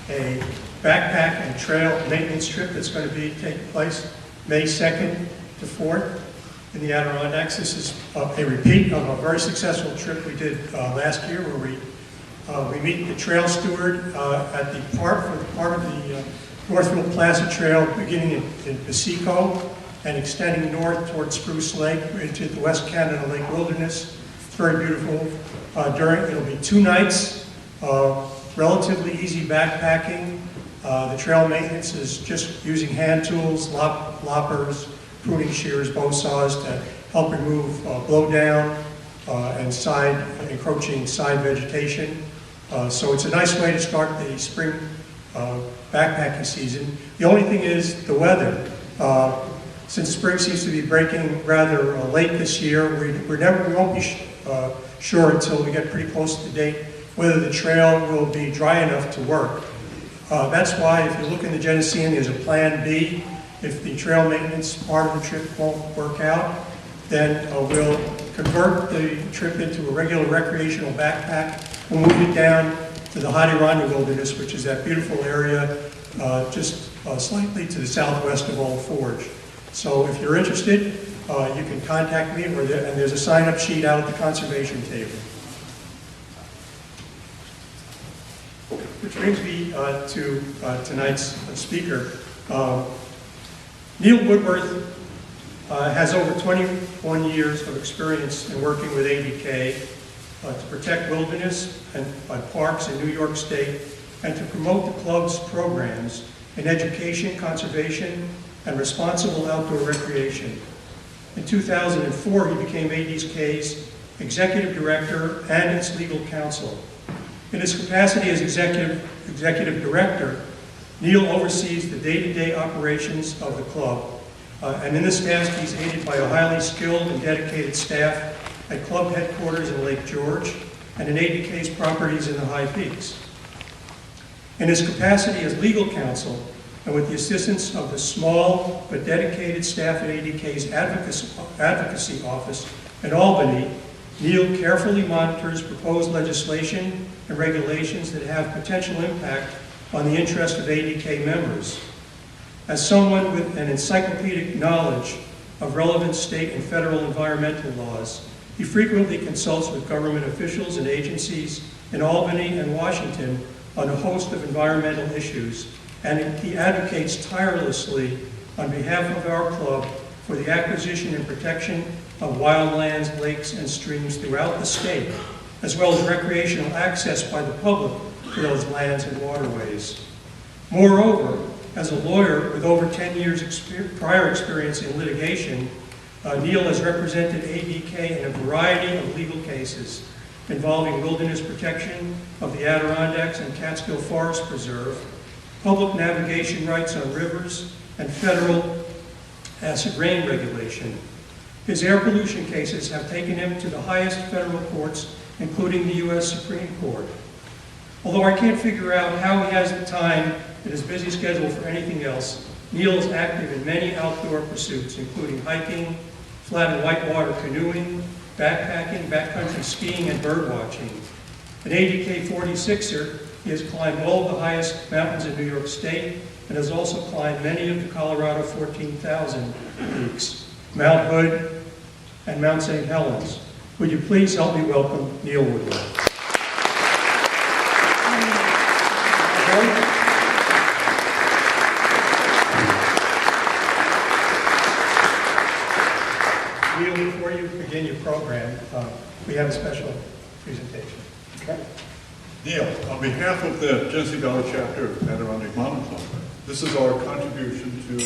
a backpack and trail maintenance trip that's going to be taking place May 2nd to 4th in the Adirondacks. This is a repeat of a very successful trip we did last year, where we meet the trail steward at the park for the part of the Northfield Plaza Trail, beginning in Pasico and extending north towards Spruce Lake into the West Canada Lake Wilderness. It's very beautiful. It'll be 2 nights, relatively easy backpacking. The trail maintenance is just using hand tools, loppers, pruning shears, bow saws to help remove blowdown and encroaching side vegetation. So it's a nice way to start the spring backpacking season. The only thing is the weather. Since spring seems to be breaking rather late this year, we won't be sure until we get pretty close to the date whether the trail will be dry enough to work. That's why if you look in the Geneseo, there's a plan B. If the trail maintenance part of the trip won't work out, then we'll convert the trip into a regular recreational backpack. We'll move it down to the Adirondack Wilderness, which is that beautiful area just slightly to the southwest of Old Forge. So if you're interested, you can contact me, and there's a sign-up sheet out at the conservation table. Which brings me to tonight's speaker. Neil Woodworth has over 21 years of experience in working with ADK to protect wilderness and parks in New York State and to promote the club's programs in education, conservation, and responsible outdoor recreation. In 2004, he became ADK's executive director and its legal counsel. In his capacity as executive director, Neil oversees the day-to-day operations of the club. And in this task, he's aided by a highly skilled and dedicated staff at club headquarters in Lake George and in ADK's properties in the High Peaks. In his capacity as legal counsel, and with the assistance of the small but dedicated staff at ADK's advocacy office in Albany, Neil carefully monitors proposed legislation and regulations that have potential impact on the interest of ADK members. As someone with an encyclopedic knowledge of relevant state and federal environmental laws, he frequently consults with government officials and agencies in Albany and Washington on a host of environmental issues, and he advocates tirelessly on behalf of our club for the acquisition and protection of wildlands, lakes, and streams throughout the state, as well as recreational access by the public to those lands and waterways. Moreover, as a lawyer with over 10 years prior experience in litigation, Neil has represented ADK in a variety of legal cases involving wilderness protection of the Adirondacks and Catskill Forest Preserve, public navigation rights on rivers, and federal acid rain regulation. His air pollution cases have taken him to the highest federal courts, including the U.S. Supreme Court. Although I can't figure out how he has the time in his busy schedule for anything else, Neil is active in many outdoor pursuits, including hiking, flat and whitewater canoeing, backpacking, backcountry skiing, and bird watching. An ADK 46er, he has climbed all of the highest mountains in New York State and has also climbed many of the Colorado 14,000 peaks, Mount Hood and Mount St. Helens. Would you please help me welcome Neil Woodworth? Neil, before you begin your program, we have a special presentation. Okay. Neil, on behalf of the Genesee Valley Chapter of Adirondack Mountain Club, this is our contribution to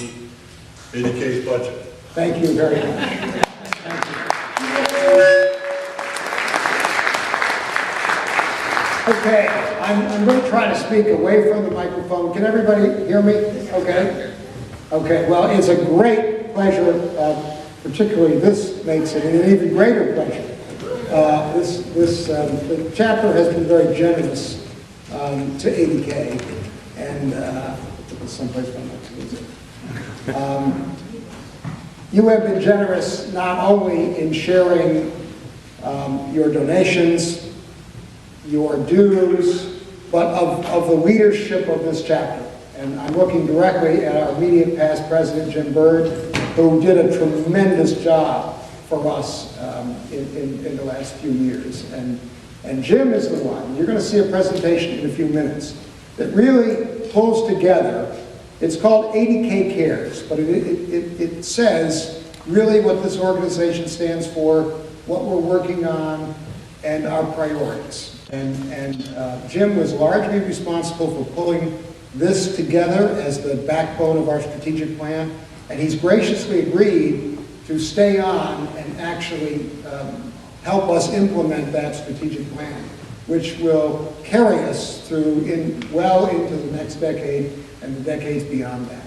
ADK's budget. Thank you very much. Thank you. Okay, I'm going to try to speak away from the microphone. Can everybody hear me? Okay. Okay, well, it's a great pleasure, particularly this makes it an even greater pleasure. The chapter has been very generous to ADK, and someplace I'm not to lose it. You have been generous not only in sharing your donations, your dues, but of the leadership of this chapter. And I'm looking directly at our immediate past president, Jim Bird, who did a tremendous job for us in the last few years. And Jim is the one, you're going to see a presentation in a few minutes, that really pulls together. It's called ADK Cares, but it says really what this organization stands for, what we're working on, and our priorities. And Jim was largely responsible for pulling this together as the backbone of our strategic plan, and he's graciously agreed to stay on and actually help us implement that strategic plan, which will carry us through well into the next decade and the decades beyond that.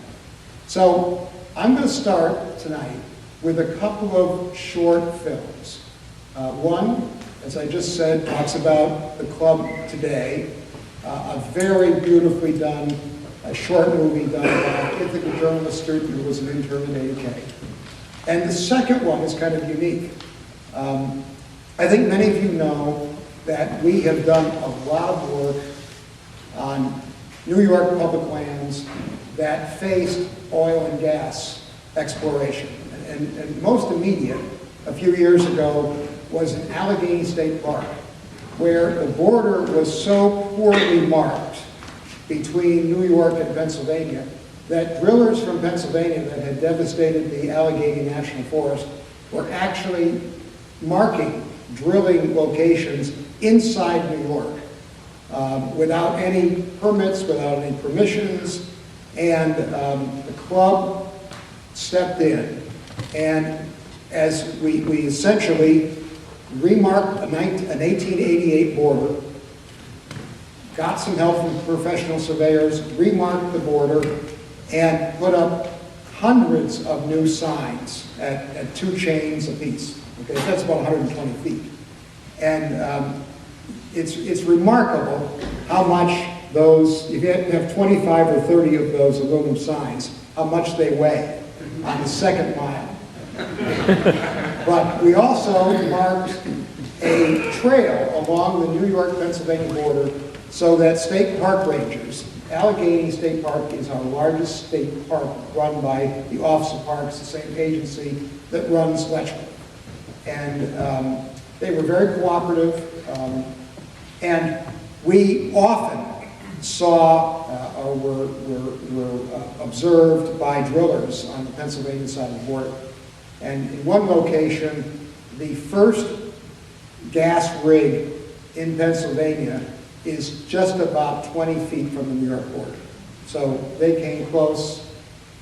So I'm going to start tonight with a couple of short films. One, as I just said, talks about the club today, a very beautifully done, a short movie done by an ethical journalist student who was an intern at ADK. And the second one is kind of unique. I think many of you know that we have done a lot of work on New York public lands that faced oil and gas exploration. And most immediate, a few years ago, was in Allegheny State Park, where the border was so poorly marked between New York and Pennsylvania that drillers from Pennsylvania that had devastated the Allegheny National Forest were actually marking drilling locations inside New York without any permits, without any permissions, and the club stepped in. And as we essentially remarked an 1888 border, got some help from professional surveyors, remarked the border, and put up hundreds of new signs at 2 chains apiece. Okay, that's about 120 feet. And it's remarkable how much those, if you have 25 or 30 of those aluminum signs, how much they weigh on the second mile. But we also marked a trail along the New York-Pennsylvania border so that state park rangers, Allegheny State Park is our largest state park run by the Office of Parks, the same agency that runs Letchworth. And they were very cooperative, and we often saw or were observed by drillers on the Pennsylvania side of the border. And in one location, the first gas rig in Pennsylvania is just about 20 feet from the New York border. So they came close.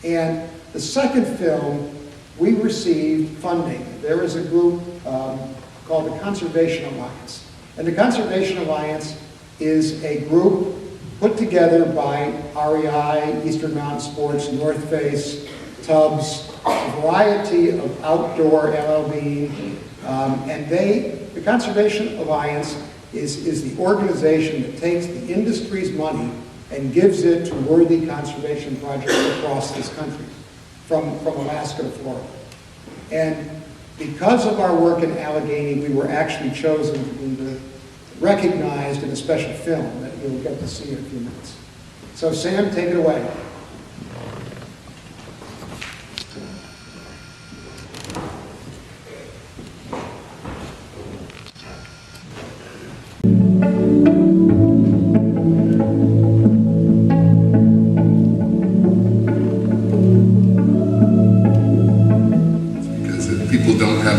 And the second film, we received funding. There is a group called the Conservation Alliance. And the Conservation Alliance is a group put together by REI, Eastern Mountain Sports, North Face, Tubbs, a variety of outdoor LLB, and the Conservation Alliance is the organization that takes the industry's money and gives it to worthy conservation projects across this country, from Alaska to Florida. And because of our work in Allegheny, we were actually chosen to be recognized in a special film that you'll get to see in a few minutes. So Sam, take it away.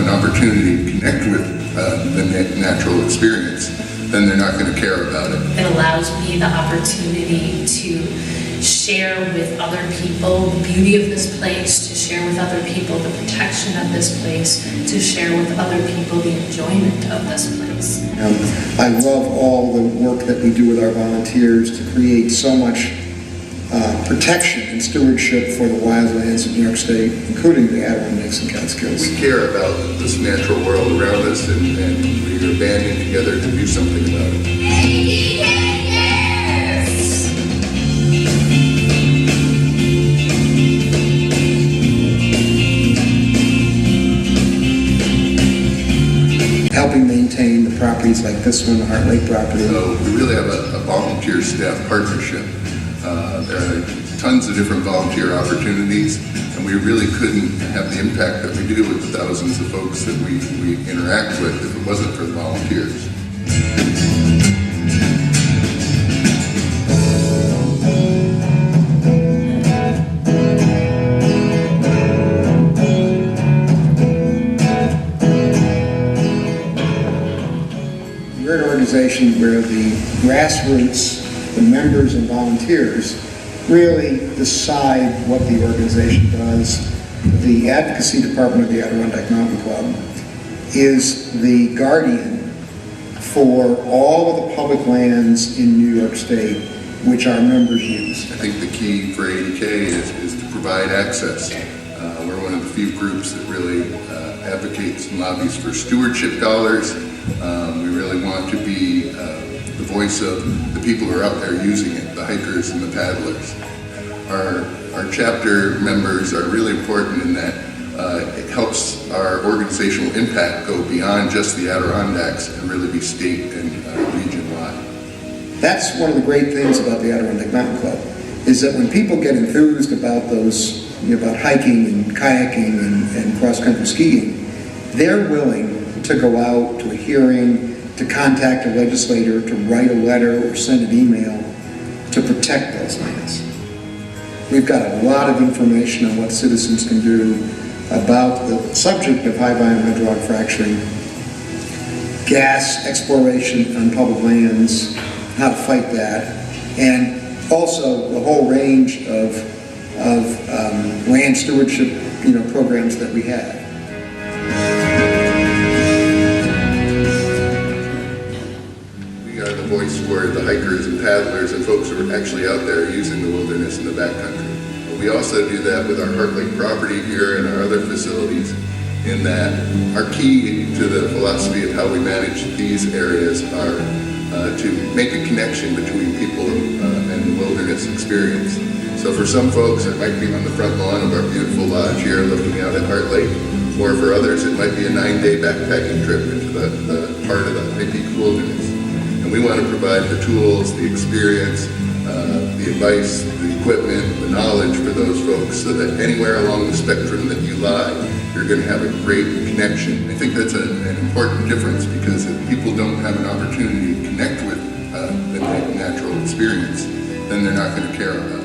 Opportunity to connect with the natural experience, then they're not going to care about it. It allows me the opportunity to share with other people the beauty of this place, to share with other people the protection of this place, to share with other people the enjoyment of this place. I love all the work that we do with our volunteers to create so much protection and stewardship for the wildlands of New York State, including the Adirondacks and Catskills. We care about this natural world around us, and we are banding together to do something about it. Helping maintain the proper properties like this one, the Heart Lake property. So we really have a volunteer staff partnership. There are tons of different volunteer opportunities, and we really couldn't have the impact that we do with the thousands of folks that we interact with if it wasn't for the volunteers. We're an organization where the grassroots, the members and volunteers really decide what the organization does. The advocacy department of the Adirondack Mountain Club is the guardian for all of the public lands in New York State which our members use. I think the key for ADK is to provide access. We're one of the few groups that really advocates and lobbies for stewardship dollars. We really want to be the voice of the people who are out there using it, the hikers and the paddlers. Our chapter members are really important in that it helps our organizational impact go beyond just the Adirondacks and really be state and region-wide. That's one of the great things about the Adirondack Mountain Club, is that when people get enthused about those, about hiking and kayaking and cross-country skiing, they're willing to go out to a hearing, to contact a legislator, to write a letter or send an email to protect those lands. We've got a lot of information on what citizens can do about the subject of high-volume hydraulic fracturing, gas exploration on public lands, how to fight that, and also the whole range of land stewardship, programs that we have. We are the voice for the hikers and paddlers and folks who are actually out there using the wilderness in the backcountry. But we also do that with our Heart Lake property here and our other facilities, in that our key to the philosophy of how we manage these areas are to make a connection between people and the wilderness experience. So for some folks, it might be on the front lawn of our beautiful lodge here looking out at Heart Lake, or for others, it might be a 9-day backpacking trip into the heart of the High Peak Wilderness. And we want to provide the tools, the experience, the advice, the equipment, the knowledge for those folks so that anywhere along the spectrum that you lie, you're going to have a great connection. I think that's an important difference, because if people don't have an opportunity to connect with the natural experience, then they're not going to care about it.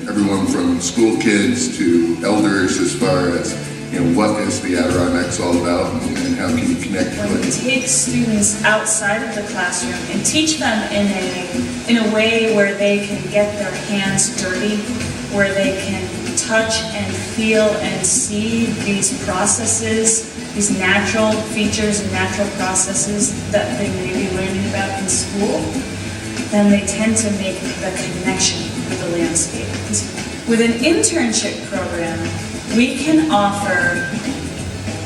Everyone from school kids to elders, as far as what is the Adirondacks all about, and how can you connect with it. Take students outside of the classroom and teach them in a way where they can get their hands dirty, where they can touch and feel and see these processes, these natural features and natural processes that they may be learning about in school. Then they tend to make the connection with the landscape. With an internship program, we can offer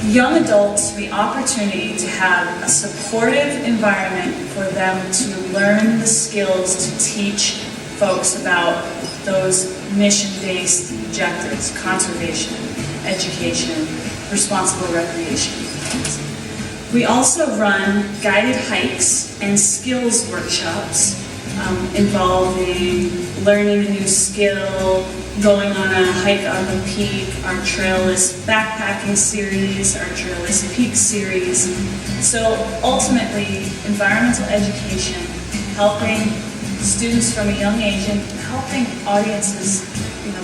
young adults the opportunity to have a supportive environment for them to learn the skills to teach folks about those mission-based objectives: conservation, education, responsible recreation. We also run guided hikes and skills workshops involving learning a new skill, going on a hike on the peak. Our trail is backpacking series, our trail is peak series. So ultimately, environmental education, helping students from a young age and helping audiences,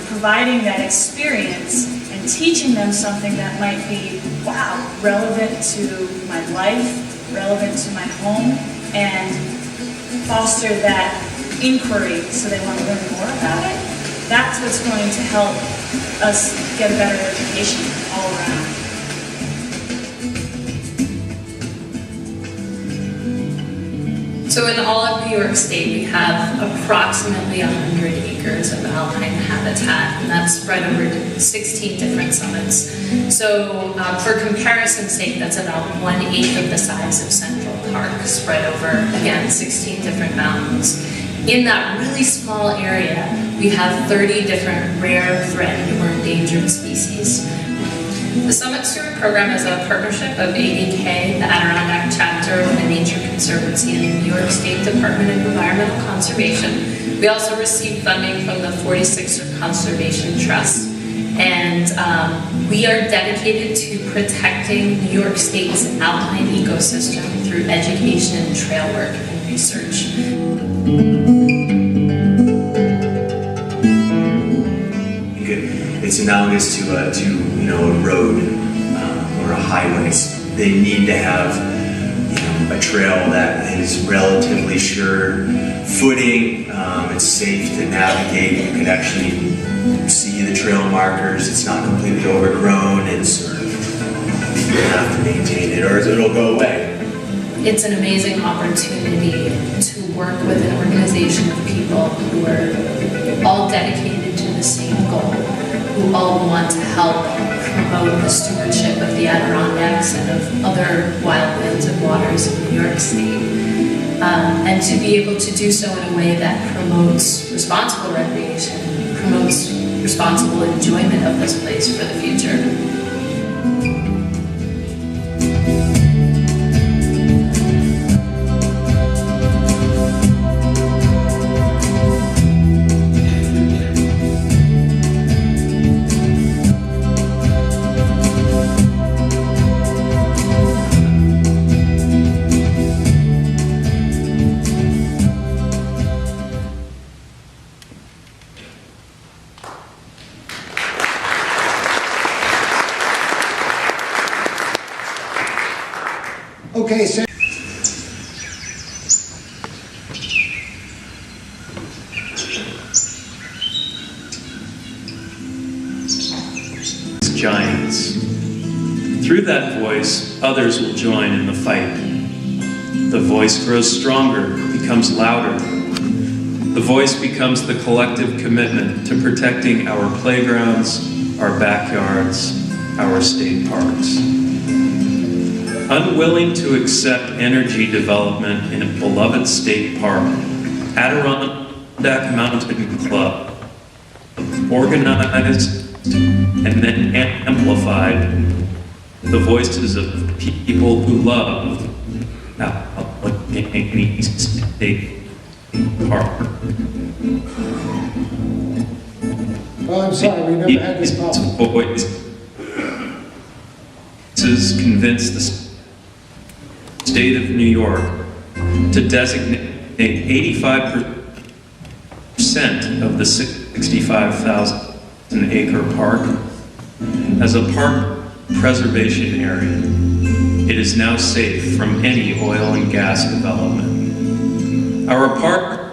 providing that experience and teaching them something that might be, wow, relevant to my life, relevant to my home, and foster that inquiry so they want to learn more about it. That's what's going to help us get a better education all around. So in all of New York State, we have approximately 100 acres of alpine habitat, and that's spread over 16 different summits. So for comparison's sake, that's about 1/8 of the size of Central Park, spread over, again, 16 different mountains. In that really small area, we have 30 different rare, threatened, or endangered species. The Summit Steward Program is a partnership of ADK, the Adirondack chapter of the Nature Conservancy, and the New York State Department of Environmental Conservation. We also receive funding from the 46er Conservation Trust. And we are dedicated to protecting New York State's alpine ecosystem through education, trail work, and research. It's analogous to a road or a highway. They need to have a trail that is relatively sure footing. It's safe to navigate. You can actually see the trail markers. It's not completely overgrown, and sort of you have to maintain it or it'll go away. It's an amazing opportunity to work with an organization of people who are all dedicated to the same goal, who all want to help promote the stewardship of the Adirondacks and of other wildlands and waters of New York State. And to be able to do so in a way that promotes responsible recreation, promotes responsible enjoyment of this place for the future. Okay, so giants. Through that voice, others will join in the fight. The voice grows stronger, becomes louder. The voice becomes the collective commitment to protecting our playgrounds, our backyards, our state parks. Unwilling to accept energy development in a beloved state park, Adirondack Mountain Club organized and then amplified the voices of people who love Allegheny State Park. well, I'm sorry, we never had this problem. Voices convinced the state of New York to designate 85% of the 65,000 acre park as a park preservation area. It is now safe from any oil and gas development. Our parks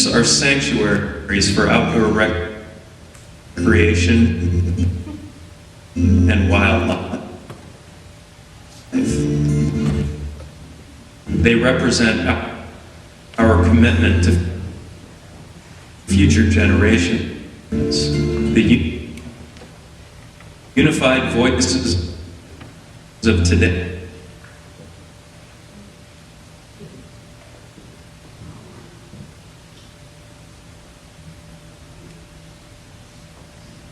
are sanctuaries for outdoor recreation and wildlife. They represent our commitment to future generations. The unified voices of today.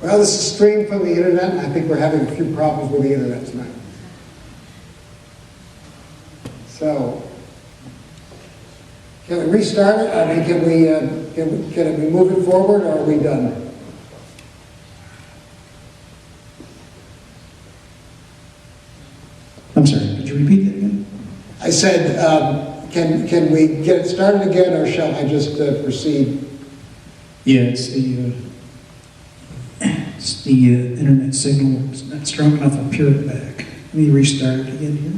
Well, this is streamed from the internet, and I think we're having a few problems with the internet tonight. So, Can we restart it? I mean, can we move it forward, or are we done? I'm sorry, could you repeat that again? I said, can we get it started again, or shall I just proceed? Yeah, it's the internet signal. It's not strong enough up here at the back. Let me restart it again here.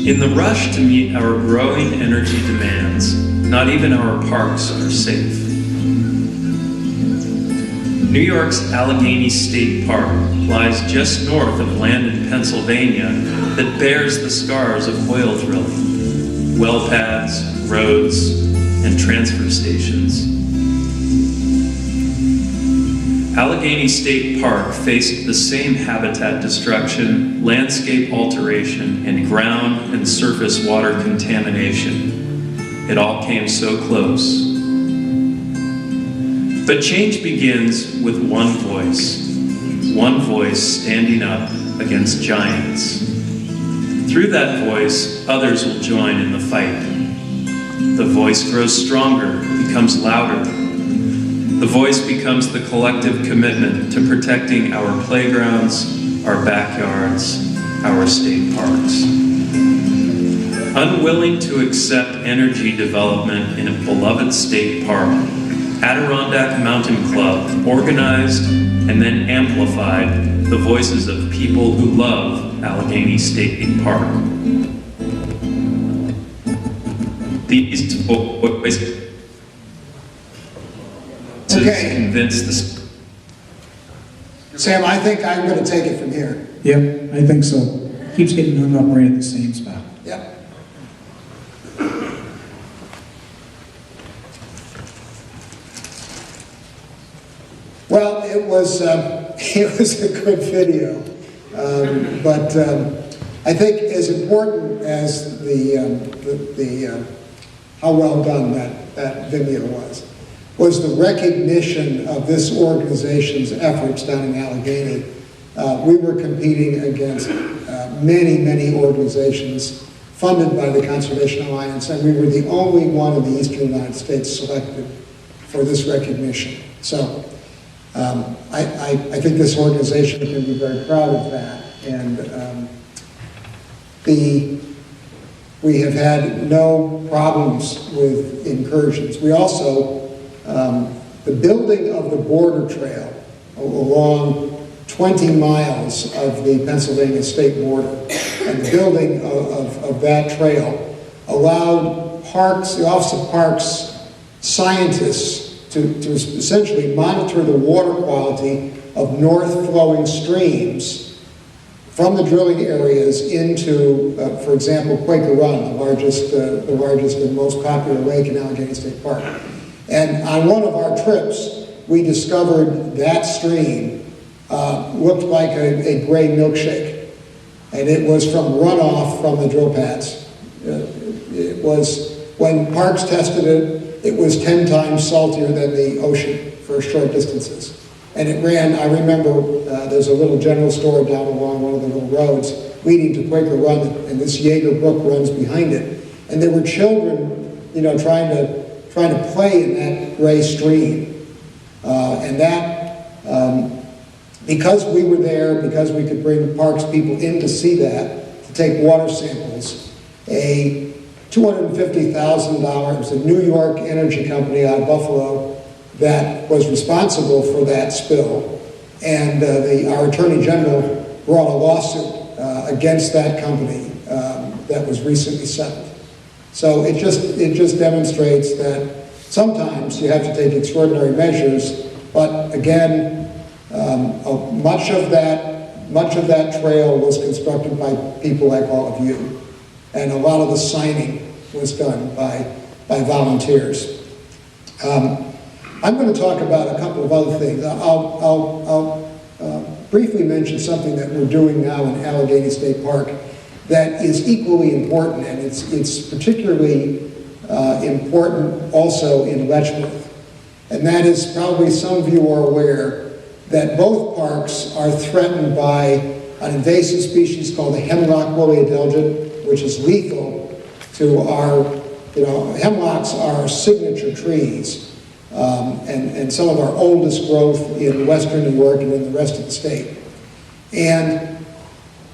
In the rush to meet our growing energy demands, not even our parks are safe. New York's Allegheny State Park lies just north of land in Pennsylvania that bears the scars of oil drilling, well pads, roads, and transfer stations. Allegheny State Park faced the same habitat destruction, landscape alteration, and ground and surface water contamination. It all came so close. But change begins with one voice standing up against giants. Through that voice, others will join in the fight. The voice grows stronger, becomes louder. The voice becomes the collective commitment to protecting our playgrounds, our backyards, our state parks. Unwilling to accept energy development in a beloved state park, Adirondack Mountain Club organized and then amplified the voices of people who love Allegheny State Park. These voices convinced the... Sam, I think I'm going to take it from here. Yep, I think so. Keeps getting hung up right at the same spot. Yep. Well, it was a good video, but I think as important as the how well done that video was the recognition of this organization's efforts down in Allegheny. We were competing against many organizations funded by the Conservation Alliance, and we were the only one in the eastern United States selected for this recognition. So I think this organization can be very proud of that. And we have had no problems with incursions. We also, the building of the border trail along 20 miles of the Pennsylvania state border, and the building of that trail allowed parks, the Office of Parks scientists to essentially monitor the water quality of north-flowing streams from the drilling areas into, for example, Quaker Run, the largest and most popular lake in Allegheny State Park. And on one of our trips, we discovered that stream looked like a gray milkshake, and it was from runoff from the drill pads. It was, when Parks tested it, it was 10 times saltier than the ocean for short distances. And it ran, I remember, there's a little general store down along one of the little roads leading to Quaker Run, and this Jaeger Brook runs behind it. And there were children, trying to play in that gray stream. And that, because we were there, because we could bring Parks people in to see that, to take water samples, a $250,000, it was a New York energy company out of Buffalo, that was responsible for that spill, and our Attorney General brought a lawsuit against that company that was recently settled. So it just demonstrates that sometimes you have to take extraordinary measures, but again, much of that trail was constructed by people like all of you, and a lot of the signing was done by volunteers. I'm going to talk about a couple of other things. I'll briefly mention something that we're doing now in Allegheny State Park that is equally important, and it's particularly important also in Letchworth. And that is, probably some of you are aware, that both parks are threatened by an invasive species called the Hemlock woolly Adelgid, which is lethal to our, hemlocks are signature trees, and some of our oldest growth in western New York and in the rest of the state. And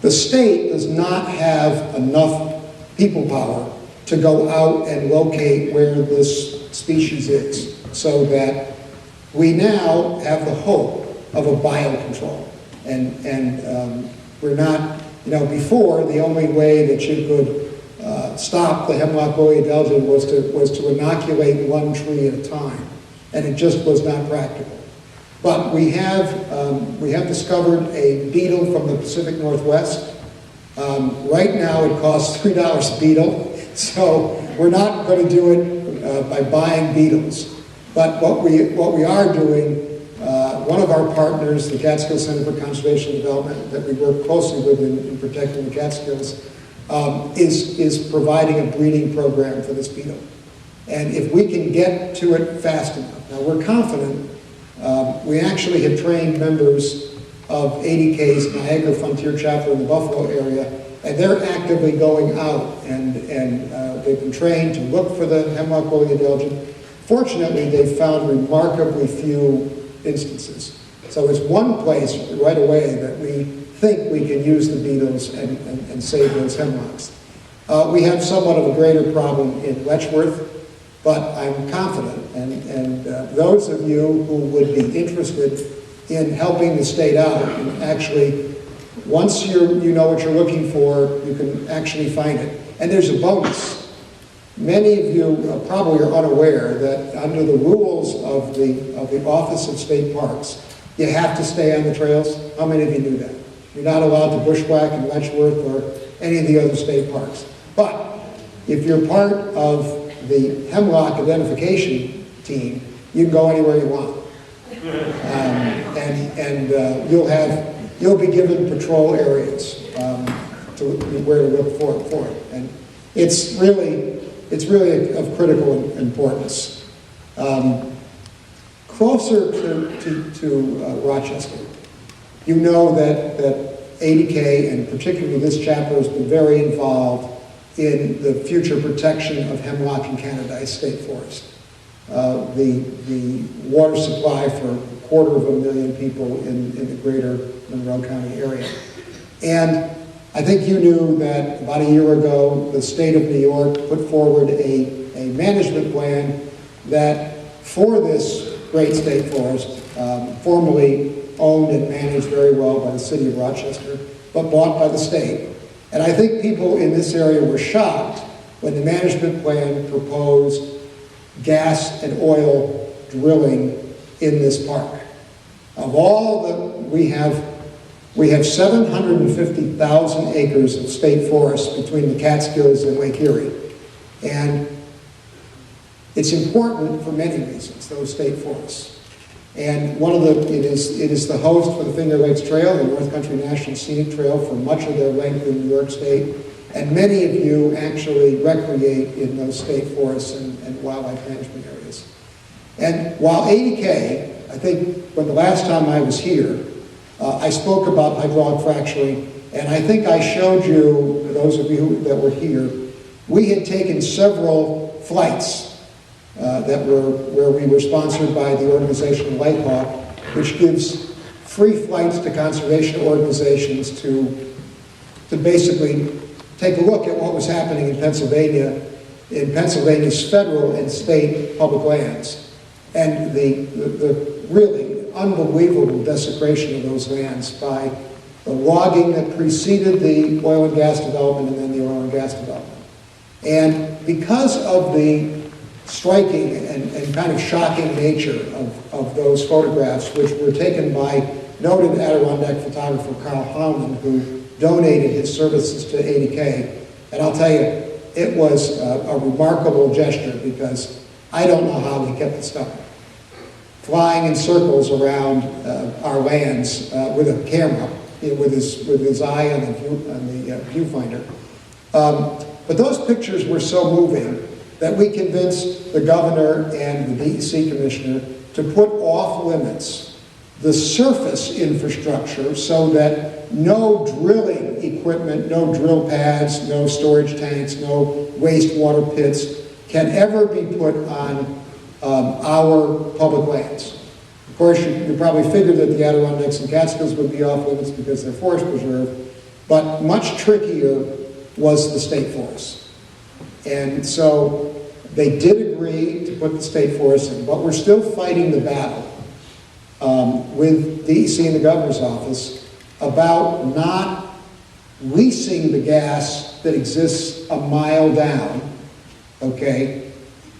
the state does not have enough people power to go out and locate where this species is, so that we now have the hope of a biocontrol. And we're not, before, the only way that you could stop the Hemlock woolly Adelgid was to inoculate one tree at a time, and it just was not practical. But we have discovered a beetle from the Pacific Northwest. Right now it costs $3 a beetle, so we're not going to do it by buying beetles. But what we are doing, one of our partners, the Catskill Center for Conservation and Development, that we work closely with in protecting the Catskills, is providing a breeding program for this beetle. And if we can get to it fast enough, now we're confident. We actually have trained members of ADK's Niagara Frontier Chapter in the Buffalo area, and they're actively going out, and they've been trained to look for the Hemlock woolly Adelgid. Fortunately, they've found remarkably few instances. So it's one place right away that we think we can use the beetles and save those hemlocks. We have somewhat of a greater problem in Letchworth, but I'm confident, and those of you who would be interested in helping the state out, and actually, once you know what you're looking for, you can actually find it. And there's a bonus. Many of you probably are unaware that under the rules of the Office of State Parks, you have to stay on the trails. How many of you knew that? You're not allowed to bushwhack in Letchworth or any of the other state parks. But if you're part of the hemlock identification team, you can go anywhere you want. And you'll be given patrol areas where to look for it. And it's really of critical importance. Closer to Rochester, you know that ADK, and particularly this chapter, has been very involved in the future protection of hemlock in Canada State Forest. The water supply for 250,000 people in the greater Monroe County area. And I think you knew that about a year ago, the state of New York put forward a management plan that for this great state forest, formerly owned and managed very well by the city of Rochester, but bought by the state. And I think people in this area were shocked when the management plan proposed gas and oil drilling in this park. Of all we have 750,000 acres of state forest between the Catskills and Lake Erie. And it's important for many reasons, those state forests. And it is the host for the Finger Lakes Trail, the North Country National Scenic Trail, for much of their length in New York State. And many of you actually recreate in those state forests and wildlife management areas. And while ADK, I think when the last time I was here, I spoke about hydraulic fracturing, and I think I showed you, those of you that were here, we had taken several flights where we were sponsored by the organization Lighthawk, which gives free flights to conservation organizations to basically take a look at what was happening in Pennsylvania's federal and state public lands. and the really unbelievable desecration of those lands by the logging that preceded the oil and gas development and then the oil and gas development. And because of the striking and kind of shocking nature of those photographs, which were taken by noted Adirondack photographer Carl Howman, who donated his services to ADK. And I'll tell you, it was a remarkable gesture because I don't know how he kept this up. Flying in circles around our lands with a camera, with his eye on the viewfinder. But those pictures were so moving that we convinced the governor and the DEC commissioner to put off limits the surface infrastructure so that no drilling equipment, no drill pads, no storage tanks, no wastewater pits can ever be put on our public lands. Of course, you probably figured that the Adirondacks and Catskills would be off limits because they're forest preserve, but much trickier was the state forest. And so they did agree to put the state forest in, but we're still fighting the battle with DEC and the governor's office about not leasing the gas that exists a mile down, okay?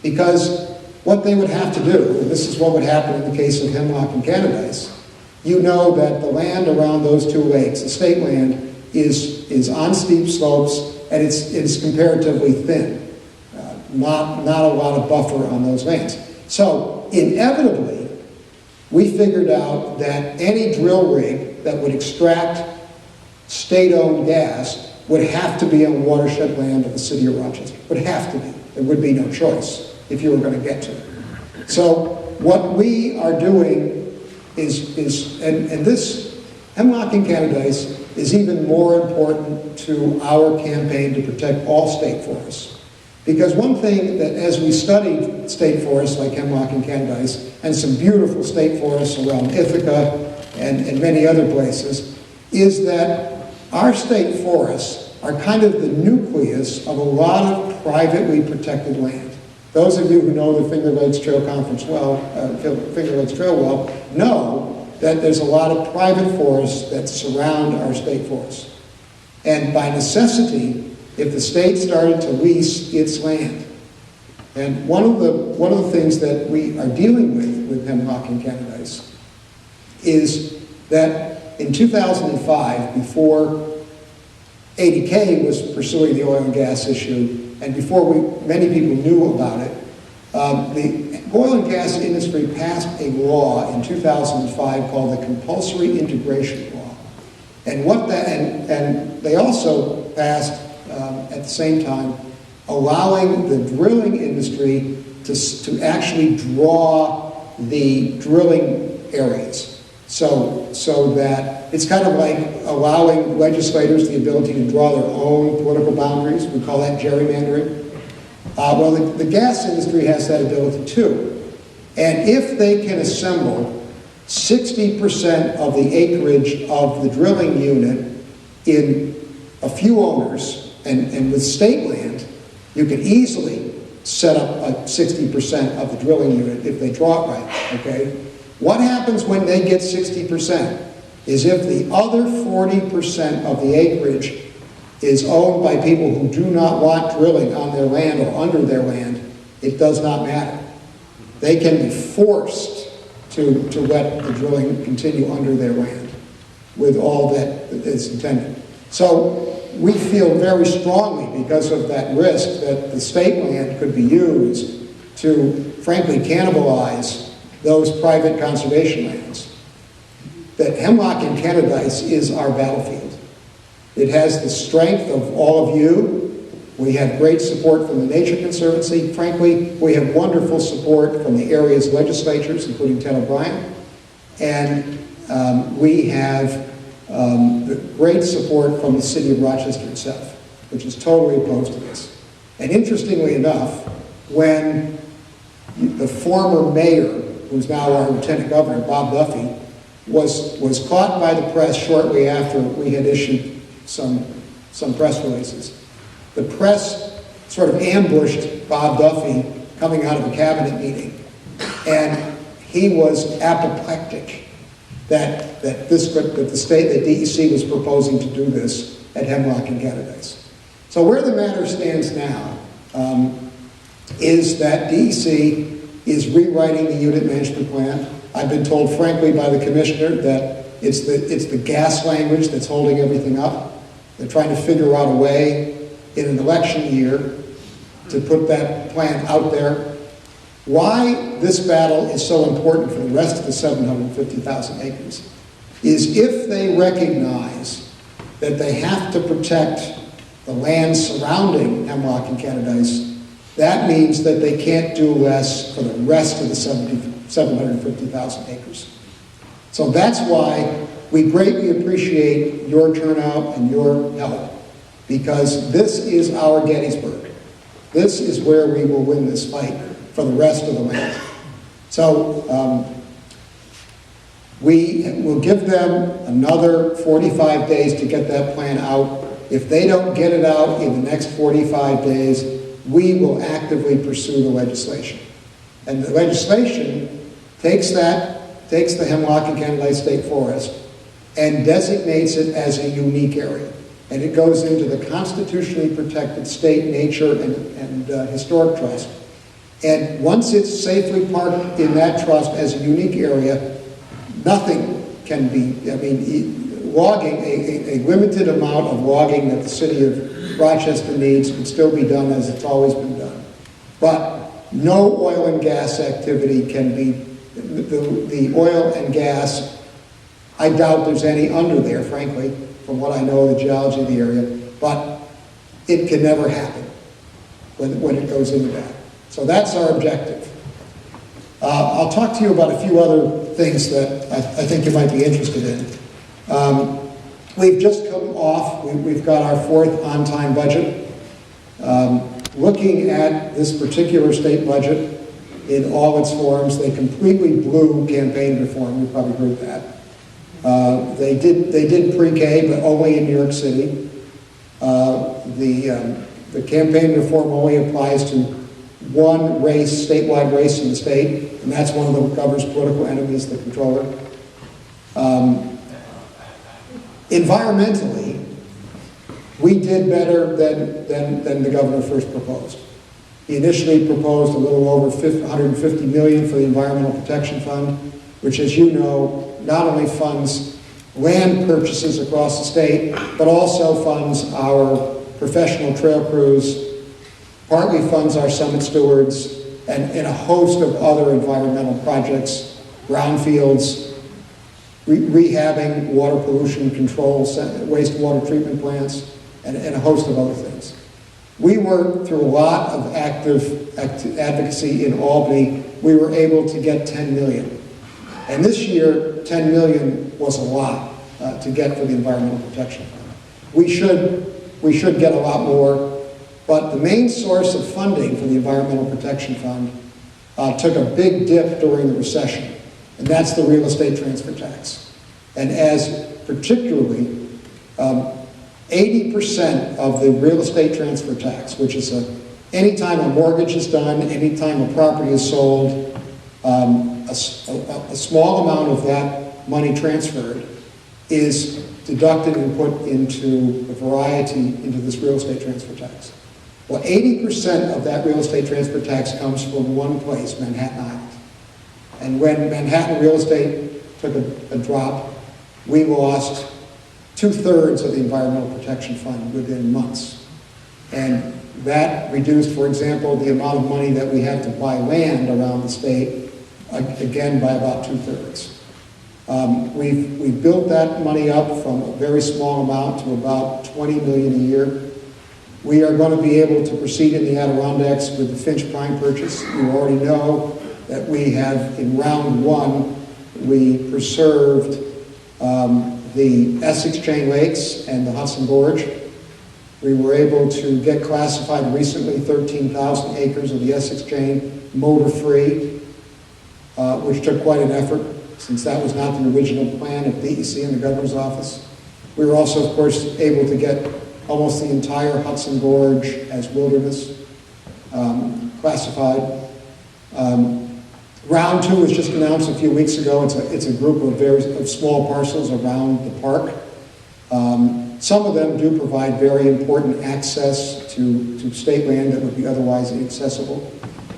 Because what they would have to do, and this is what would happen in the case of Hemlock and Canadice, you know that the land around those two lakes, the state land, is on steep slopes and it's comparatively thin. Not a lot of buffer on those lands. So inevitably, we figured out that any drill rig that would extract state-owned gas would have to be on watershed land of the city of Rochester. Would have to be. There would be no choice if you were going to get to it. So what we are doing is this Hemlock and Canadice is even more important to our campaign to protect all state forests. Because one thing that as we studied state forests like Hemlock and Canadice, and some beautiful state forests around Ithaca and many other places, is that our state forests are kind of the nucleus of a lot of privately protected land. Those of you who know the Finger Lakes Trail Conference well, Finger Lakes Trail well, know that there's a lot of private forests that surround our state forests. And by necessity, if the state started to lease its land, and one of the things that we are dealing with Hemlock and Canadice is that in 2005, before ADK was pursuing the oil and gas issue, and before many people knew about it, the oil and gas industry passed a law in 2005 called the Compulsory Integration Law. And they also passed at the same time allowing the drilling industry to actually draw the drilling areas. So that it's kind of like allowing legislators the ability to draw their own political boundaries. We call that gerrymandering. Well, the gas industry has that ability too. And if they can assemble 60% of the acreage of the drilling unit in a few owners, and with state land, you can easily set up a 60% of the drilling unit if they draw it right, okay? What happens when they get 60% is if the other 40% of the acreage is owned by people who do not want drilling on their land or under their land, it does not matter. They can be forced to let the drilling continue under their land with all that is intended. So we feel very strongly, because of that risk, that the state land could be used to, frankly, cannibalize those private conservation lands. That Hemlock and Canadice is our battlefield. It has the strength of all of you. We have great support from the Nature Conservancy. Frankly, we have wonderful support from the area's legislatures, including Ted O'Brien. And we have great support from the city of Rochester itself, which is totally opposed to this. And interestingly enough, when the former mayor, who's now our lieutenant governor, Bob Duffy, was caught by the press shortly after we had issued some press releases, the press sort of ambushed Bob Duffy coming out of a cabinet meeting. And he was apoplectic that the state, that DEC was proposing to do this at Hemlock and Candidates. So where the matter stands now is that DEC is rewriting the unit management plan. I've been told frankly by the commissioner that it's the gas language that's holding everything up. They're trying to figure out a way in an election year to put that plan out there. Why this battle is so important for the rest of the 750,000 acres is if they recognize that they have to protect the land surrounding Hemlock and Candidates, that means that they can't do less for the rest of the 750,000 acres. So that's why we greatly appreciate your turnout and your help, because this is our Gettysburg. This is where we will win this fight for the rest of the land. So we will give them another 45 days to get that plan out. If they don't get it out in the next 45 days, we will actively pursue the legislation. And the legislation takes the Hemlock and Candidates State Forest and designates it as a unique area. And it goes into the constitutionally protected state nature and historic trust. And once it's safely parked in that trust as a unique area, nothing can be, logging, a limited amount of logging that the city of Rochester needs can still be done as it's always been done. But no oil and gas activity can be, the oil and gas, I doubt there's any under there, frankly, from what I know of the geology of the area, but it can never happen when it goes into that. So that's our objective. I'll talk to you about a few other things that I think you might be interested in. We've just come off, we've got our fourth on-time budget. Looking at this particular state budget in all its forms, they completely blew campaign reform. You've probably heard that. They did pre-K, but only in New York City. The campaign reform only applies to one race, statewide race in the state, and that's one of the governor's political enemies, the controller. Environmentally, we did better than the governor first proposed. He initially proposed a little over $150 million for the Environmental Protection Fund, which, as you know, not only funds land purchases across the state, but also funds our professional trail crews, partly funds our summit stewards, and a host of other environmental projects, brownfields, rehabbing water pollution control, wastewater treatment plants, and a host of other things. We worked through a lot of active advocacy in Albany. We were able to get 10 million. And this year, 10 million was a lot to get for the Environmental Protection Fund. We should get a lot more, but the main source of funding for the Environmental Protection Fund took a big dip during the recession, and that's the real estate transfer tax. And as particularly 80% of the real estate transfer tax, which is anytime a mortgage is done, anytime a property is sold, a small amount of that money transferred is deducted and put into into this real estate transfer tax. Well, 80% of that real estate transfer tax comes from one place, Manhattan Island. And when Manhattan real estate took a drop, we lost 2/3 of the Environmental Protection Fund within months. And that reduced, for example, the amount of money that we had to buy land around the state, again, by about 2/3. We've built that money up from a very small amount to about 20 million a year. We are going to be able to proceed in the Adirondacks with the Finch Prime purchase. You already know that we have, in round one, we preserved the Essex Chain Lakes and the Hudson Gorge. We were able to get classified recently 13,000 acres of the Essex Chain motor-free, which took quite an effort, since that was not the original plan of DEC and the governor's office. We were also, of course, able to get almost the entire Hudson Gorge as wilderness classified. Round 2 was just announced a few weeks ago. It's a group of small parcels around the park. Some of them do provide very important access to state land that would be otherwise inaccessible.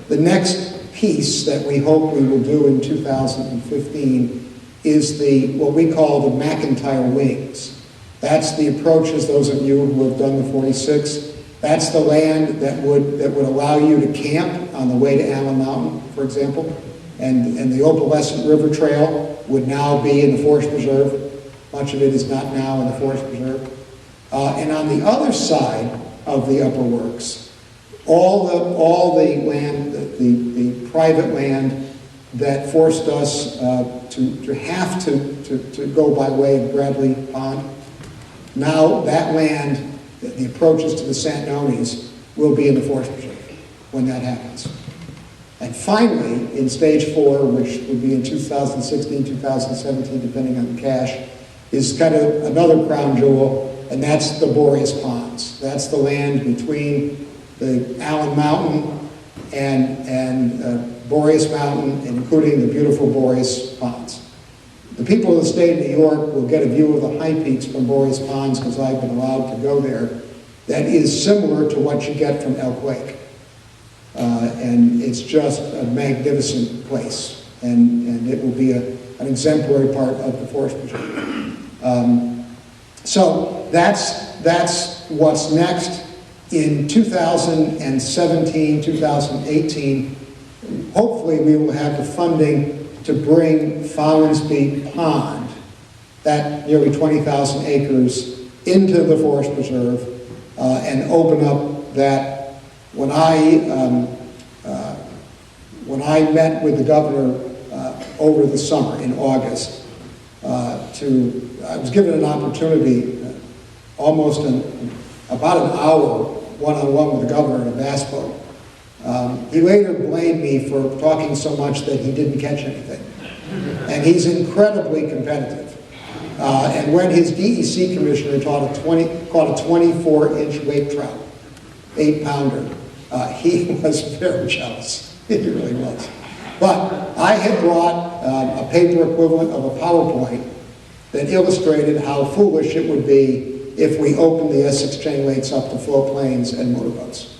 The next piece that we hope we will do in 2015 is what we call the Mcintyre Wings. That's the approaches, those of you who have done the 46, that's the land that would allow you to camp on the way to Allen Mountain, for example. And the Opalescent River Trail would now be in the Forest Preserve. Much of it is not now in the Forest Preserve. And on the other side of the Upper Works, all the land, the private land that forced us to have to go by way of Bradley Pond, now that land, the approaches to the Santnonis, will be in the Forest Preserve when that happens. And finally, in stage 4, which would be in 2016, 2017, depending on the cash, is kind of another crown jewel, and that's the Boreas Ponds. That's the land between the Allen Mountain and Boreas Mountain, including the beautiful Boreas Ponds. The people of the state of New York will get a view of the high peaks from Boreas Ponds, because I've been allowed to go there. That is similar to what you get from Elk Lake. And it's just a magnificent place, and it will be an exemplary part of the Forest Preserve. So that's what's next. In 2017, 2018, hopefully we will have the funding to bring Fowlsby Pond, that nearly 20,000 acres, into the Forest Preserve and open up that. When I met with the governor over the summer in August, I was given an opportunity, about an hour one-on-one with the governor in a bass boat. He later blamed me for talking so much that he didn't catch anything. And he's incredibly competitive. And when his DEC commissioner caught a 24-inch wake trout, 8-pounder, he was very jealous. He really was. But I had brought a paper equivalent of a PowerPoint that illustrated how foolish it would be if we opened the Essex chain lakes up to floatplanes and motorboats.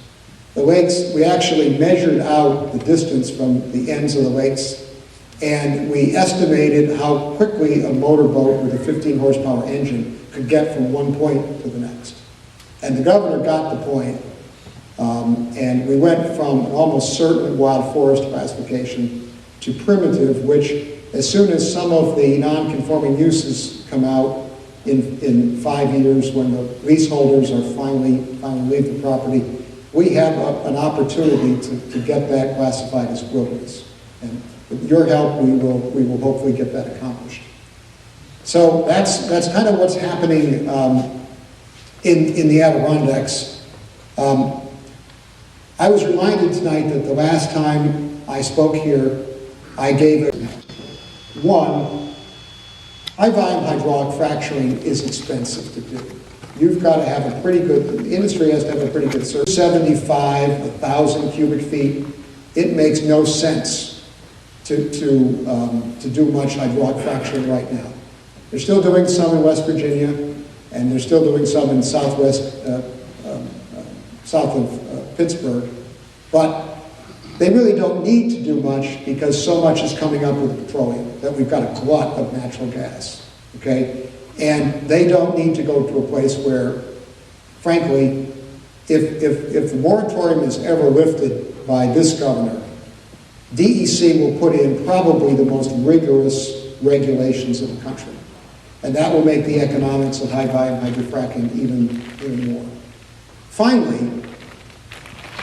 The lakes, we actually measured out the distance from the ends of the lakes, and we estimated how quickly a motorboat with a 15 horsepower engine could get from one point to the next. And the governor got the point. And we went from almost certain wild forest classification to primitive, which as soon as some of the non-conforming uses come out in 5 years, when the leaseholders are finally leave the property, we have an opportunity to get that classified as wilderness. And with your help, we will hopefully get that accomplished. So that's kind of what's happening in the Adirondacks. I was reminded tonight that the last time I spoke here, I gave it. One, high-volume hydraulic fracturing is expensive to do. You've got to have a pretty good, the industry has to have a pretty good service. 75, 1,000 cubic feet, it makes no sense to do much hydraulic fracturing right now. They're still doing some in West Virginia, and they're still doing some in south of Pittsburgh, but they really don't need to do much because so much is coming up with petroleum that we've got a glut of natural gas, okay? And they don't need to go to a place where, frankly, if the moratorium is ever lifted by this governor, DEC will put in probably the most rigorous regulations in the country. And that will make the economics of high-volume hydrofracking even more. Finally,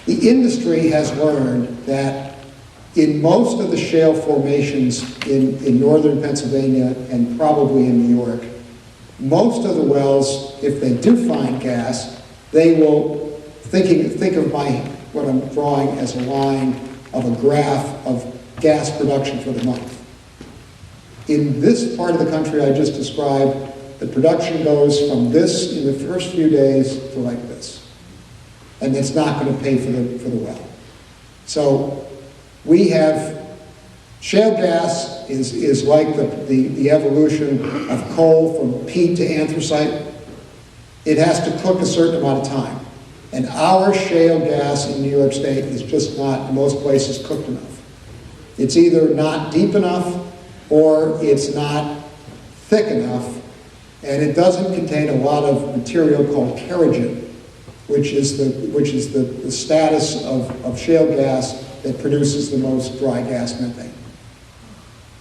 the industry has learned that in most of the shale formations in northern Pennsylvania and probably in New York, most of the wells, if they do find gas, they will think of what I'm drawing as a line of a graph of gas production for the month. In this part of the country I just described, the production goes from this in the first few days to like this. And it's not going to pay for the well. So we have Shale gas is like the evolution of coal from peat to anthracite. It has to cook a certain amount of time. And our shale gas in New York State is just not, in most places, cooked enough. It's either not deep enough or it's not thick enough, and it doesn't contain a lot of material called kerogen, which is the status of shale gas that produces the most dry gas methane.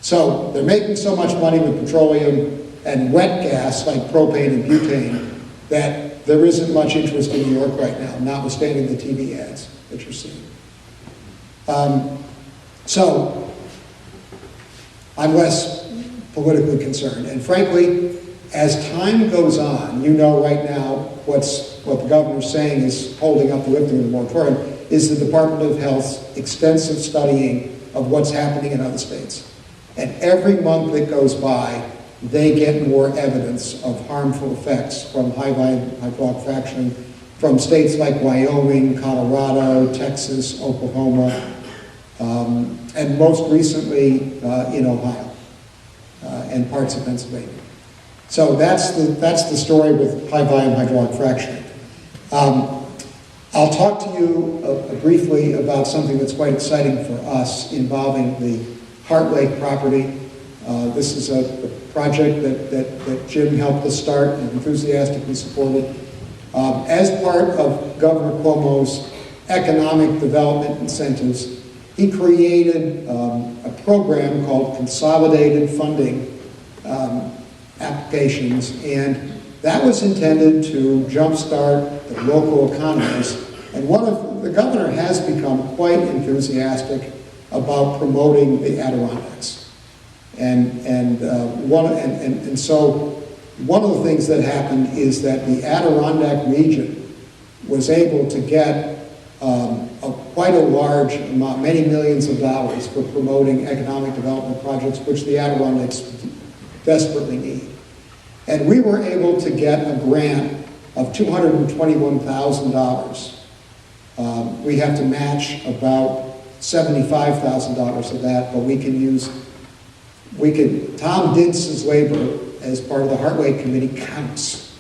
So they're making so much money with petroleum and wet gas like propane and butane that there isn't much interest in New York right now, notwithstanding the TV ads that you're seeing. So I'm less politically concerned. And frankly, as time goes on, you know right now what the governor's saying is holding up the lifting of the moratorium is the Department of Health's extensive studying of what's happening in other states. And every month that goes by, they get more evidence of harmful effects from high-volume hydraulic fracturing from states like Wyoming, Colorado, Texas, Oklahoma, and most recently in Ohio and parts of Pennsylvania. So that's the story with high-volume hydraulic fracturing. I'll talk to you briefly about something that's quite exciting for us involving the Heart Lake property. This is a project that Jim helped us start and enthusiastically supported. As part of Governor Cuomo's economic development incentives, he created a program called Consolidated Funding Applications, and that was intended to jumpstart the local economies. And the governor has become quite enthusiastic about promoting the Adirondacks. So one of the things that happened is that the Adirondack region was able to get quite a large amount, many millions of dollars for promoting economic development projects, which the Adirondacks desperately need. And we were able to get a grant of $221,000. We have to match about $75,000 of that, but Tom Dintz's labor as part of the Heart Lake Committee counts.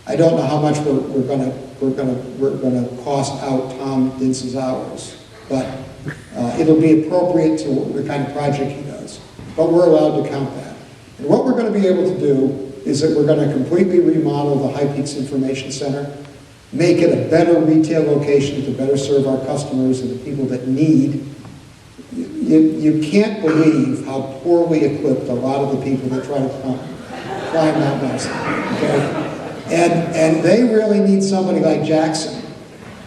I don't know how much we're going to cost out Tom Dintz's hours, but it'll be appropriate to the kind of project he does. But we're allowed to count that. And what we're going to be able to do is that we're going to completely remodel the High Peaks Information Center, make it a better retail location to better serve our customers and the people that need. You can't believe how poorly equipped a lot of the people that try to climb Mount Nelson, okay? And they really need somebody like Jackson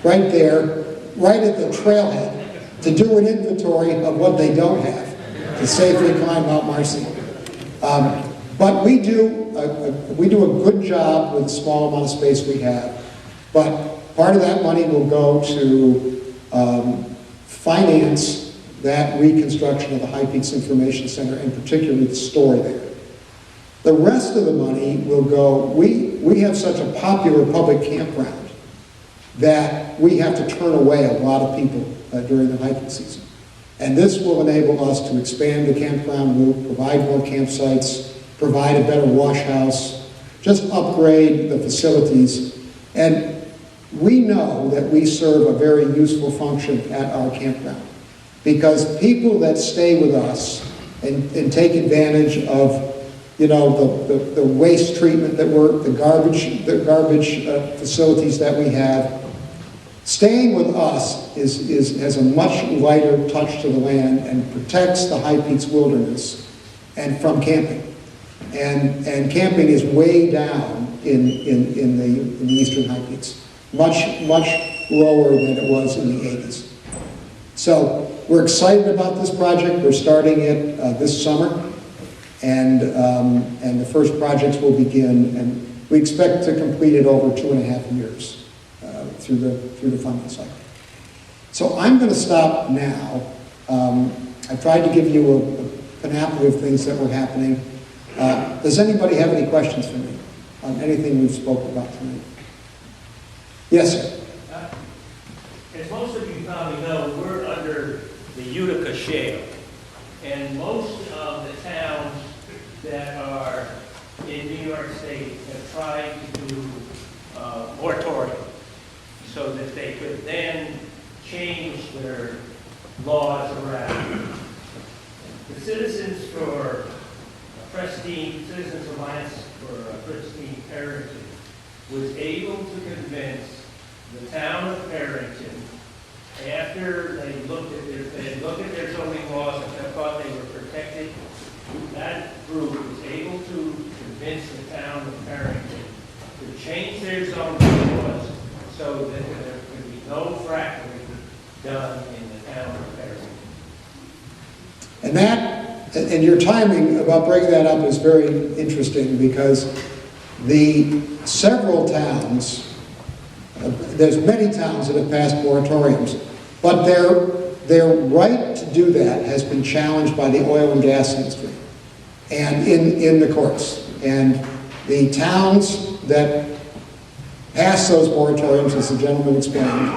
right there, right at the trailhead, to do an inventory of what they don't have to safely climb Mount Marcy. But we do a good job with the small amount of space we have. But part of that money will go to finance that reconstruction of the High Peaks Information Center, and particularly the store there. The rest of the money will go, we have such a popular public campground that we have to turn away a lot of people during the hiking season. And this will enable us to expand the campground loop, provide more campsites, provide a better wash house, just upgrade the facilities. And we know that we serve a very useful function at our campground, because people that stay with us and take advantage of, the waste treatment the garbage facilities that we have, staying with us has a much lighter touch to the land and protects the High Peaks wilderness and from camping. And camping is way down in the eastern High Peaks, much lower than it was in the 80s. So we're excited about this project. We're starting it this summer, and the first projects will begin, and we expect to complete it over 2.5 years through the funding cycle. So I'm going to stop now. I tried to give you a panoply of things that were happening. Does anybody have any questions for me on anything we've spoken about tonight? Yes, sir. As most of you probably know, we're under the Utica Shale. And most of the towns that are in New York State have tried to do moratorium so that they could then change their laws around. The Citizens Alliance for Pristine Parenting was able to convince the town of Barrington, after they looked at their zoning laws and thought they were protected, that group was able to convince the town of Barrington to change their zoning laws so that there could be no fracking done in the town of Barrington. And your timing about bringing that up is very interesting, because the several towns, there's many towns that have passed moratoriums, but their right to do that has been challenged by the oil and gas industry and in the courts. And the towns that passed those moratoriums, as the gentleman explained,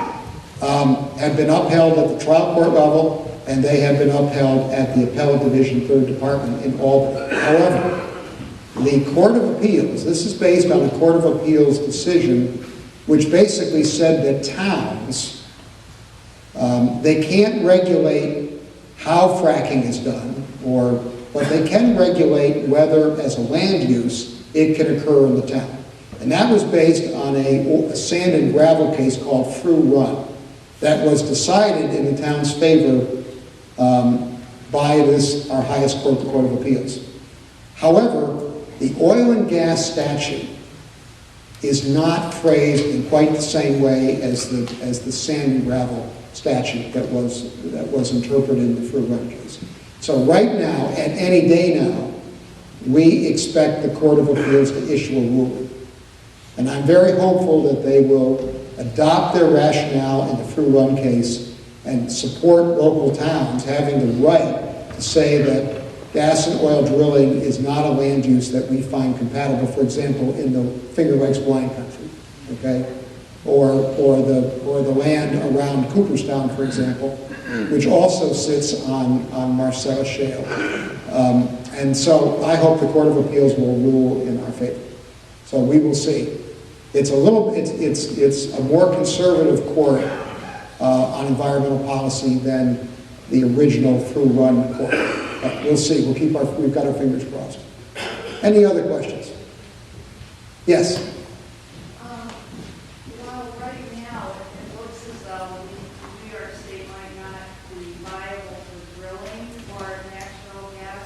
have been upheld at the trial court level, and they have been upheld at the Appellate Division 3rd Department in Albany. However, the Court of Appeals, this is based on the Court of Appeals decision, which basically said that towns, they can't regulate how fracking is done, but they can regulate whether, as a land use, it can occur in the town. And that was based on a sand and gravel case called Through Run that was decided in the town's favor by our highest court, the Court of Appeals. However, the oil and gas statute is not phrased in quite the same way as the sand and gravel statute that was interpreted in the Through Run case. So right now, at any day now, we expect the Court of Appeals to issue a ruling. And I'm very hopeful that they will adopt their rationale in the Through Run case and support local towns having the right to say that gas and oil drilling is not a land use that we find compatible, for example, in the Finger Lakes wine country, okay? Or the land around Cooperstown, for example, which also sits on Marcellus Shale. And so I hope the Court of Appeals will rule in our favor. So we will see. It's a more conservative court on environmental policy than the original Through Run court. But we'll see. We've got our fingers crossed. Any other questions? Yes. Well, right now it looks as though New York State might not be viable for drilling or natural gas.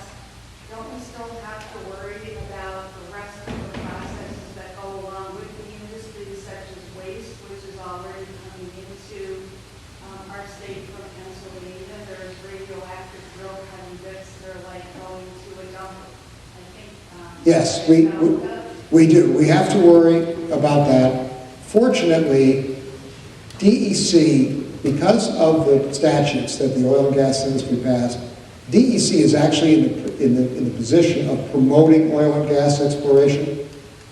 Don't we still have to worry about the rest of the processes that go along with the industry, such as waste, which is already coming into our state from Pennsylvania? There's radioactive drill cutting bits that are like going to a dump. I think. Yes, we do. We have to worry about that. Fortunately, DEC, because of the statutes that the oil and gas industry passed, DEC is actually in the position of promoting oil and gas exploration.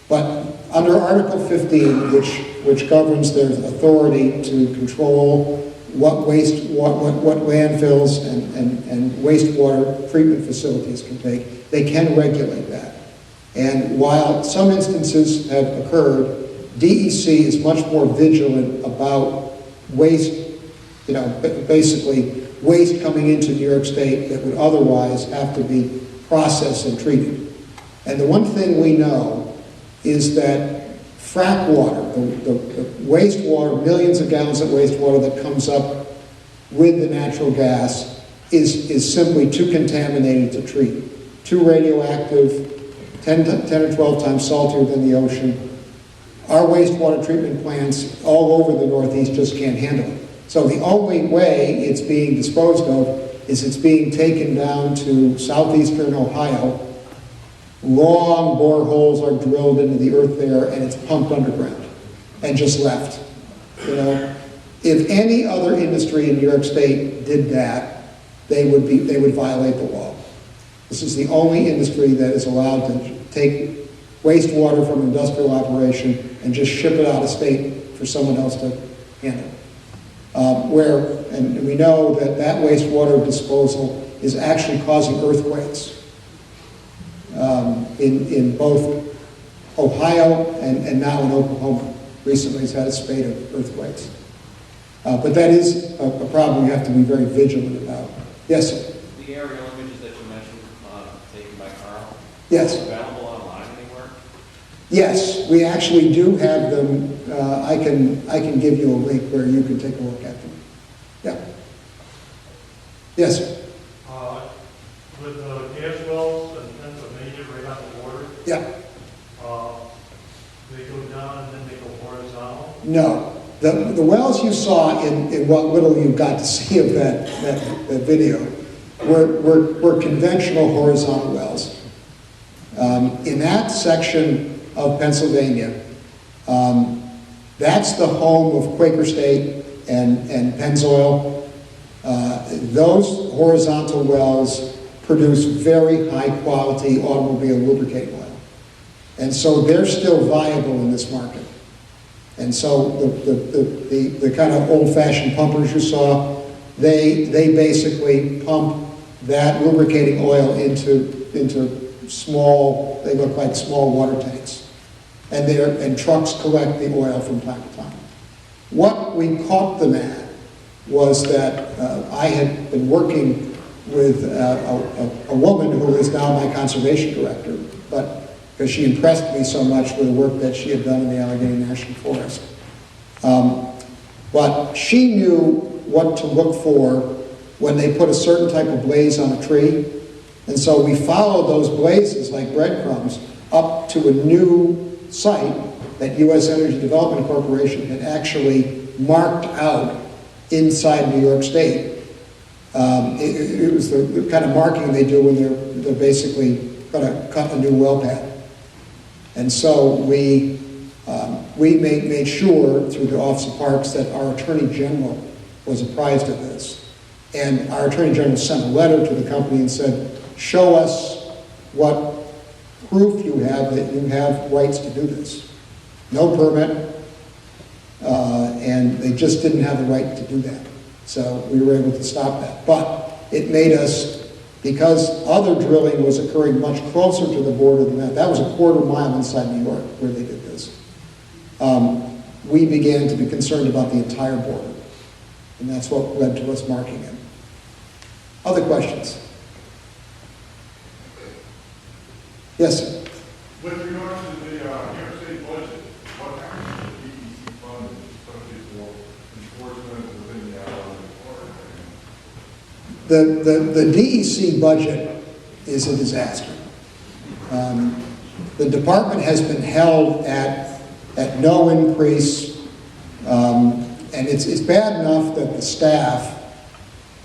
But under Article 15, which governs their authority to control what landfills and wastewater treatment facilities can take, they can regulate that. And while some instances have occurred, DEC is much more vigilant about waste, basically waste coming into New York State that would otherwise have to be processed and treated. And the one thing we know is that frack water, the wastewater, millions of gallons of wastewater that comes up with the natural gas is simply too contaminated to treat. Too radioactive, 10 or 12 times saltier than the ocean. Our wastewater treatment plants all over the Northeast just can't handle it. So the only way it's being disposed of is it's being taken down to southeastern Ohio. Long boreholes are drilled into the earth there, and it's pumped underground and just left. If any other industry in New York State did that, they would violate the law. This is the only industry that is allowed to take wastewater from industrial operation and just ship it out of state for someone else to handle. And we know that wastewater disposal is actually causing earthquakes in both Ohio and now in Oklahoma. Recently has had a spate of earthquakes. But that is a problem we have to be very vigilant about. Yes, sir? The aerial images that you mentioned taken by Carl? Yes. Available online anywhere? Yes, we actually do have them. I can give you a link where you can take a look at them. Yeah. Yes, sir? With gas wells in Pennsylvania right on the border, Yeah. they go down and then they go horizontal. No. The wells you saw in what little you got to see of that video were conventional horizontal wells. In that section of Pennsylvania, that's the home of Quaker State and Pennzoil. Those horizontal wells produce very high quality automobile lubricating oil. And so they're still viable in this market. And so the kind of old-fashioned pumpers you saw, they basically pump that lubricating oil into small, they look like small water tanks. And trucks collect the oil from time to time. What we caught them at was that I had been working with a woman who is now my conservation director, but because she impressed me so much with the work that she had done in the Allegheny National Forest. But she knew what to look for when they put a certain type of blaze on a tree. And so we followed those blazes like breadcrumbs up to a new site that U.S. Energy Development Corporation had actually marked out inside New York State. It was the kind of marking they do when they're basically going to cut a new well pad. And so we made sure through the Office of Parks that our Attorney General was apprised of this. And our Attorney General sent a letter to the company and said, show us what proof you have that you have rights to do this. No permit, and they just didn't have the right to do that. So we were able to stop that. But it made us, because other drilling was occurring much closer to the border than that was a quarter mile inside New York where they did this, we began to be concerned about the entire border. And that's what led to us marking it. Other questions? Yes, sir. With regard to the New York State budget, what happens to the DEC fund especially for enforcement within the Allegheny Water? The DEC budget is a disaster. The department has been held at no increase, and it's bad enough that the staff,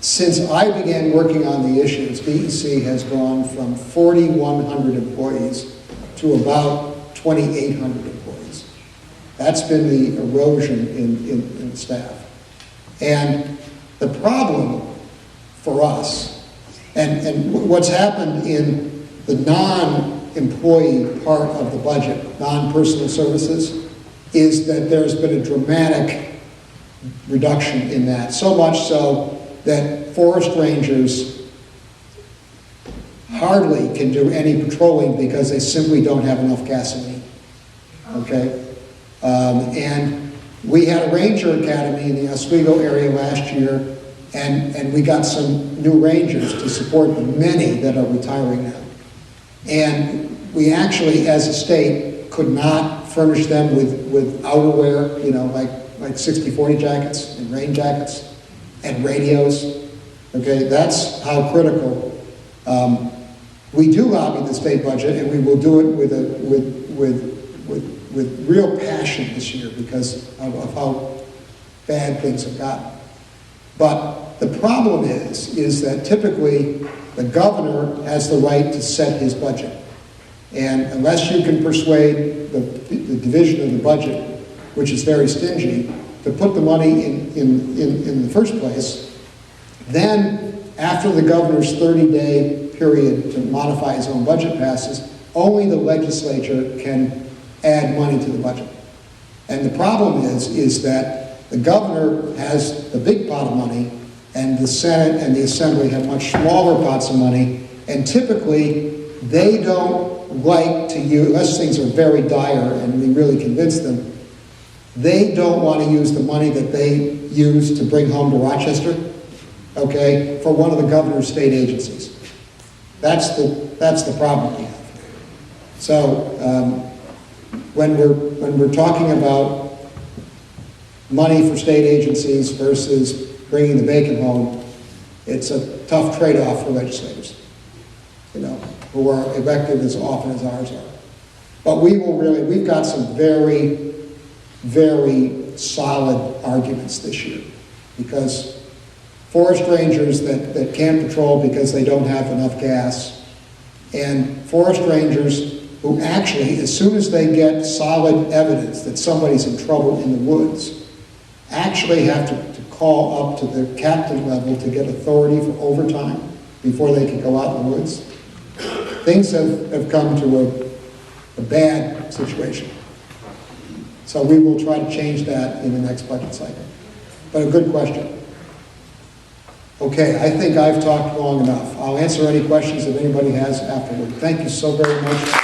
since I began working on the issues, DEC has gone from 4,100 employees to about 2,800 employees. That's been the erosion in the staff. And the problem for us, and what's happened in the non-employee part of the budget, non-personal services, is that there's been a dramatic reduction in that. So much so that forest rangers hardly can do any patrolling because they simply don't have enough gasoline. Okay? And we had a ranger academy in the Oswego area last year, and we got some new rangers to support the many that are retiring now. And we actually, as a state, could not furnish them with outerwear, like 60-40 jackets and rain jackets and radios. Okay, that's how critical. We do lobby the state budget, and we will do it with real passion this year because of how bad things have gotten. But the problem is that typically the governor has the right to set his budget. And unless you can persuade the division of the budget, which is very stingy, to put the money in the first place, then after the governor's 30-day period to modify his own budget passes, only the legislature can add money to the budget. And the problem is that the governor has the big pot of money, And the Senate and the Assembly have much smaller pots of money, and typically, they don't like to use, unless things are very dire and we really convince them, they don't want to use the money that they use to bring home to Rochester, okay, for one of the governor's state agencies. That's the problem we have. So, when we're talking about money for state agencies versus bringing the bacon home, it's a tough trade-off for legislators, who are elected as often as ours are. But we've got some very, very solid arguments this year, because forest rangers that can't patrol because they don't have enough gas, and forest rangers who actually, as soon as they get solid evidence that somebody's in trouble in the woods, actually have to call up to the captain level to get authority for overtime before they can go out in the woods. Things have come to a bad situation. So we will try to change that in the next budget cycle. But a good question. Okay, I think I've talked long enough. I'll answer any questions that anybody has afterward. Thank you so very much.